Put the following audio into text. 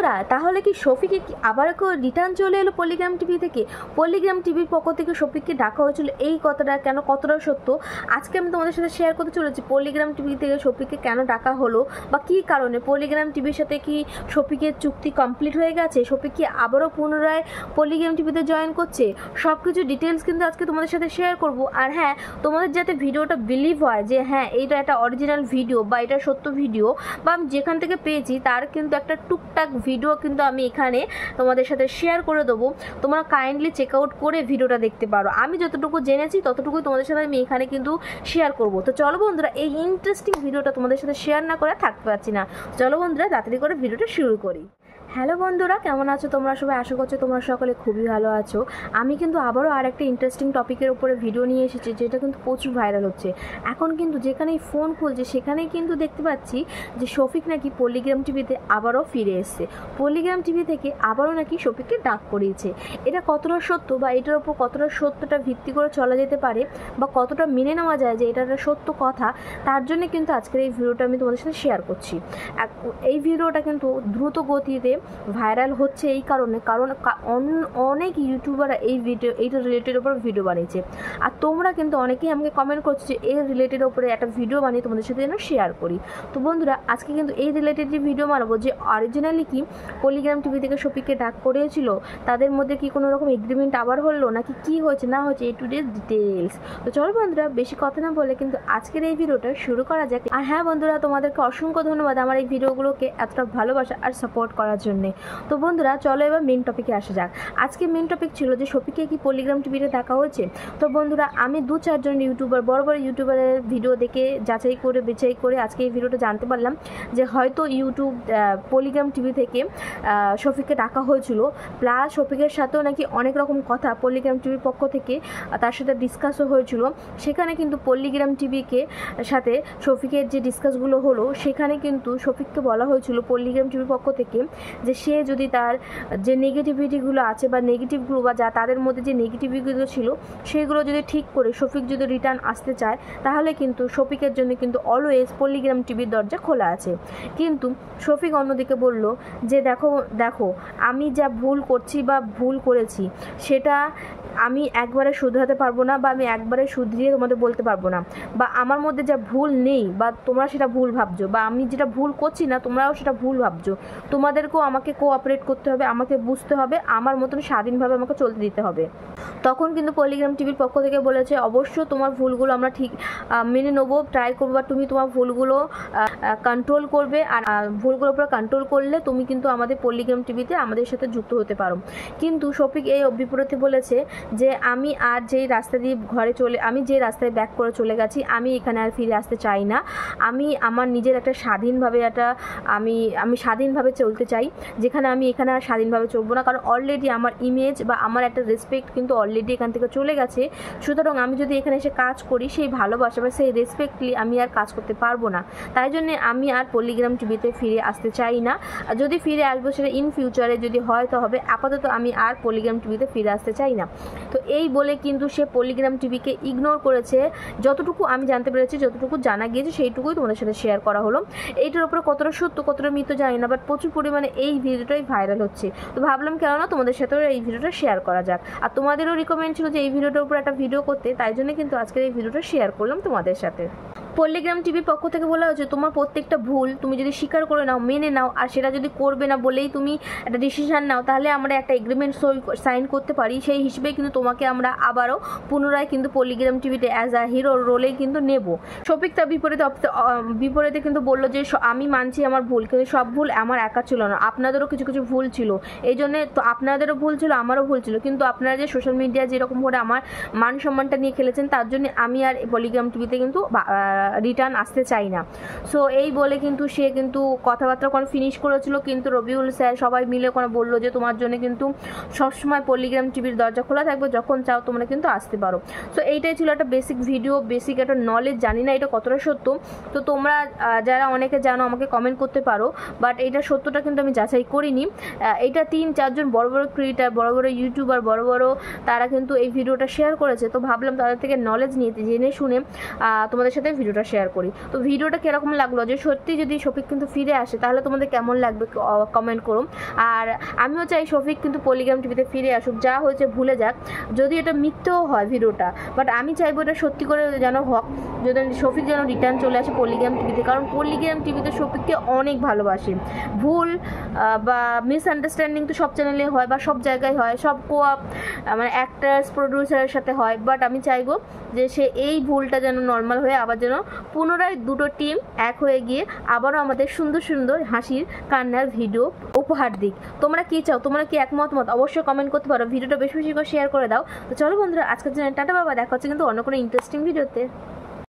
বন্ধুরা, তাহলে কি শফিকে কি আবার রিটার্ন চলে এলো পলিগ্রাম টিভি থেকে? পলিগ্রাম টিভির পক্ষ থেকে শফিককে ডাকা হয়েছিল, এই কথাটা কেন, কতটা সত্য আজকে আমি তোমাদের সাথে শেয়ার করতে চলেছি। পলিগ্রাম টিভি থেকে শফিককে কেন ডাকা হলো বা কী কারণে, পলিগ্রাম টিভির সাথে কি শফিকের চুক্তি কমপ্লিট হয়ে গেছে, শফিক কি আবারও পুনরায় পলিগ্রাম টিভিতে জয়েন করছে, সব কিছু ডিটেলস কিন্তু আজকে তোমাদের সাথে শেয়ার করব। আর হ্যাঁ, তোমাদের যাতে ভিডিওটা বিলিভ হয় যে হ্যাঁ এইটা একটা অরিজিনাল ভিডিও বা এটা সত্য ভিডিও বা আমি যেখান থেকে পেয়েছি তার কিন্তু একটা টুকটাক ভিডিও কিন্তু আমি এখানে তোমাদের সাথে শেয়ার করে দেবো। তোমরা কাইন্ডলি চেক আউট করে ভিডিওটা দেখতে পারো। আমি যতটুকু জেনেছি ততটুকুই তোমাদের সাথে আমি এখানে কিন্তু শেয়ার করব। তো চলো বন্ধুরা, এই ইন্টারেস্টিং ভিডিওটা তোমাদের সাথে শেয়ার না করে থাকতে পারছি না। চলো বন্ধুরা, তাড়াতাড়ি করে ভিডিওটা শুরু করি। হ্যালো বন্ধুরা, কেমন আছো তোমরা সবাই? আশা করছো তোমরা সকলে খুবই ভালো আছো। আমি কিন্তু আবারও আর একটা ইন্টারেস্টিং টপিকের উপরে ভিডিও নিয়ে এসেছি, যেটা কিন্তু প্রচুর ভাইরাল হচ্ছে। এখন কিন্তু যেখানেই ফোন খুলছে সেখানেই কিন্তু দেখতে পাচ্ছি যে শফিক নাকি পলিগ্রাম টিভিতে আবারও ফিরে এসছে। পলিগ্রাম টিভি থেকে আবারও নাকি শফিককে ডাক করিয়েছে। এটা কতটা সত্য বা এটার ওপর কতটা সত্যটা ভিত্তি করে চলা যেতে পারে বা কতটা মেনে নেওয়া যায় যে এটা একটা সত্য কথা, তার জন্য কিন্তু আজকের এই ভিডিওটা আমি তোমাদের সাথে শেয়ার করছি। এই ভিডিওটা কিন্তু দ্রুত গতিতে ভাইরাল হচ্ছে এই কারণে, কারণ অনেক ইউটিউবাররা এইটা রিলেটেড ওপর ভিডিও বানিয়েছে। আর তোমরা কিন্তু অনেকেই আমাকে কমেন্ট করছো যে এর রিলেটেড ওপরে একটা ভিডিও বানিয়ে তোমাদের সাথে যেন শেয়ার করি। তো বন্ধুরা, আজকে কিন্তু এই রিলেটেড যে ভিডিও বানাবো যে অরিজিনালি কি পলিগ্রাম টিভি থেকে শফিককে ডাক করেছিল, তাদের মধ্যে কি কোনো রকম এগ্রিমেন্ট আবার হলো নাকি কি হয়েছে না হয়েছে, এই টুডেজ ডিটেলস। তো চলো বন্ধুরা, বেশি কথা না বলে কিন্তু আজকের এই ভিডিওটা শুরু করা যাক। আর হ্যাঁ বন্ধুরা, তোমাদেরকে অসংখ্য ধন্যবাদ আমার এই ভিডিওগুলোকে এতটা ভালোবাসা আর সাপোর্ট করার জন্য। তো বন্ধুরা, চলো এবার মেন টপিকে আসা যাক। আজকে মেন টপিক ছিল যে শফিককে কি পলিগ্রাম টিভিতে দেখা হয়েছে। তো বন্ধুরা, আমি 2-4 ইউটিউবার, বড় বড় ইউটিউবারের ভিডিও দেখে যাচাই করে বেচাই করে আজকে এই ভিডিওটা জানতে পারলাম যে হয়তো ইউটিউব পলিগ্রাম টিভি থেকে শফিককে ডাকা হয়েছিল। প্লাস শফিকের সাথেও নাকি অনেক রকম কথা পলিগ্রাম টিভির পক্ষ থেকে তার সাথে ডিসকাসও হয়েছিল। সেখানে কিন্তু পলিগ্রাম টিভিকে সাথে শফিকের যে ডিসকাসগুলো হলো, সেখানে কিন্তু শফিককে বলা হয়েছিল পলিগ্রাম টিভির পক্ষ থেকে যে সে যদি তার যে নেগেটিভিটিগুলো আছে বা নেগেটিভগুলো বা যা তাদের মধ্যে যে নেগেটিভিটিগুলো ছিল সেগুলো যদি ঠিক করে শফিক যদি রিটার্ন আসতে চায়, তাহলে কিন্তু শফিকের জন্য কিন্তু অলওয়েজ পলিগ্রাম টিভির দরজা খোলা আছে। কিন্তু শফিক অন্যদিকে বলল যে দেখো আমি যা ভুল করছি বা ভুল করেছি সেটা আমি একবারে শুধরাতে পারবো না বা আমি একবারে শুধরিয়ে তোমাদের বলতে পারবো না, বা আমার মধ্যে যা ভুল নেই বা তোমরা সেটা ভুল ভাবছো, বা আমি যেটা ভুল করছি না তোমরাও সেটা ভুল ভাবছো। তোমাদেরকেও আমাকে কোঅপারেট করতে হবে, আমাকে বুঝতে হবে, আমার মতন স্বাধীনভাবে আমাকে চলতে দিতে হবে। তখন কিন্তু পলিগ্রাম টিভির পক্ষ থেকে বলেছে অবশ্য তোমার ভুলগুলো আমরা ঠিক মেনে নেবো, ট্রাই করবো, বা তুমি তোমার ভুলগুলো কন্ট্রোল করবে। আর ভুলগুলোর উপর কন্ট্রোল করলে তুমি কিন্তু আমাদের পলিগ্রাম টিভিতে আমাদের সাথে যুক্ত হতে পারো। কিন্তু শফিক এই বিপরীতে বলেছে যে আমি আর যেই রাস্তা দিয়ে আমি যে রাস্তায় ব্যাক করে চলে গেছি, আমি এখানে আর ফিরে আসতে চাই না। আমি আমার নিজের একটা স্বাধীনভাবে আমি স্বাধীনভাবে চলতে চাই, যেখানে আমি এখানে আর স্বাধীনভাবে চলবো না, কারণ অলরেডি আমার ইমেজ বা আমার একটা রেসপেক্ট কিন্তু অলরেডি এখান থেকে চলে গেছে। সুতরাং আমি যদি এখানে এসে কাজ করি সেই ভালোবাসা বা সেই রেসপেক্টলি আমি আর কাজ করতে পারবো না। তাই জন্যে আমি আর পলিগ্রাম টিভিতে ফিরে আসতে চাই না। যদি ফিরে আসবো সেটা ইন ফিউচারে যদি হয় তো হবে, আপাতত আমি আর পলিগ্রাম টিভিতে ফিরে আসতে চাই না। তো এই বলে কিন্তু সে পলিগ্রাম টিভিকে ইগনোর করেছে। যতটুকু আমি জানতে পেরেছি, যতটুকু জানা গিয়েছে সেইটুকুই তোমাদের সাথে শেয়ার করা হলো। এইটার উপরে কতটা সত্য কতটা মিথ্য জানি না, বাট প্রচুর পরিমাণে এই ভিডিওটাই ভাইরাল হচ্ছে। তো ভাবলাম কেননা তোমাদের সাথেও এই ভিডিওটা শেয়ার করা যাক। আর তোমাদেরও রিকমেন্ড ছিল যে এই ভিডিওটার উপর একটা ভিডিও করতে, তাই জন্য কিন্তু আজকের এই ভিডিওটা শেয়ার করলাম তোমাদের সাথে। পলিগ্রাম টিভির পক্ষ থেকে বলা হয়েছে তোমার প্রত্যেকটা ভুল তুমি যদি স্বীকার করে নাও, মেনে নাও, আর সেটা যদি করবে না বলেই তুমি একটা ডিসিশন নাও, তাহলে আমরা একটা এগ্রিমেন্ট সাইন করতে পারি। সেই হিসেবে কিন্তু তোমাকে আমরা আবারও পুনরায় কিন্তু পলিগ্রাম টিভিতে অ্যাজ আ হিরো রোলেই কিন্তু নেব। শফিক তার বিপরীতে কিন্তু বললো যে আমি মানছি আমার ভুল, কিন্তু সব ভুল আমার একা ছিল না, আপনাদেরও কিছু কিছু ভুল ছিল। এই জন্যে তো আপনাদেরও ভুল ছিল, আমারও ভুল ছিল, কিন্তু আপনারা যে সোশ্যাল মিডিয়া যেরকম করে আমার মান সম্মানটা নিয়ে খেলেছেন, তার জন্য আমি আর পলিগ্রাম টিভিতে কিন্তু রিটার্ন আসতে চাই না। সো এই বলে কিন্তু সে কিন্তু কথাবার্তা কোনো ফিনিশ করেছিল। কিন্তু রবিউল স্যার সবাই মিলে কোনো বললো যে তোমার জন্য কিন্তু সবসময় পলিগ্রাম টিভির দরজা খোলা থাকবে, যখন চাও তোমরা কিন্তু আসতে পারো। সো এইটাই ছিল একটা বেসিক ভিডিও, বেসিক একটা নলেজ। জানি না এটা কতটা সত্য, তো তোমরা যারা অনেকে জানো আমাকে কমেন্ট করতে পারো, বাট এইটা সত্যটা কিন্তু আমি যাচাই করিনি। এইটা 3-4 বড় বড় ক্রিয়েটার, বড় বড় ইউটিউবার, বড় বড় তারা কিন্তু এই ভিডিওটা শেয়ার করেছে। তো ভাবলাম তাদের থেকে নলেজ নিয়ে জেনে শুনে তোমাদের সাথে ভিডিও ভিডিওটা শেয়ার করি। তো ভিডিওটা কীরকম লাগলো, যে সত্যি যদি শফিক কিন্তু ফিরে আসে তাহলে তোমাদের কেমন লাগবে কমেন্ট করো। আর আমিও চাই শফিক কিন্তু পলিগ্রাম টিভিতে ফিরে আসুক, যা হয়েছে ভুলে যাক, যদি এটা মিথ্যেও হয় ভিডিওটা, বাট আমি চাইবো এটা সত্যি করে যেন হোক, যদি শফিক যেন রিটার্ন চলে আসে পলিগ্রাম টিভিতে, কারণ পলিগ্রাম টিভিতে শফিককে অনেক ভালোবাসে। ভুল বা মিসআন্ডারস্ট্যান্ডিং তো সব চ্যানেলে হয় বা সব জায়গায় হয়, সব কোআপ মানে অ্যাক্টার্স প্রডিউসারের সাথে হয়, বাট আমি চাইবো যে সে এই ভুলটা যেন নর্মাল হয়ে আবার যেন পুনরায় দুটো টিম এক হয়ে গিয়ে আবারও আমাদের সুন্দর সুন্দর হাসির কান্নার ভিডিও উপহার দিক। তোমরা কী চাও, তোমরা কি একমত অবশ্যই কমেন্ট করতে পারো, ভিডিওটা বেশি বেশি করে শেয়ার করে দাও। তো চলো বন্ধুরা, আজকের জন্য টাটা বাবা, দেখা হচ্ছে কিন্তু অন্য কোনো ইন্টারেস্টিং ভিডিওতে।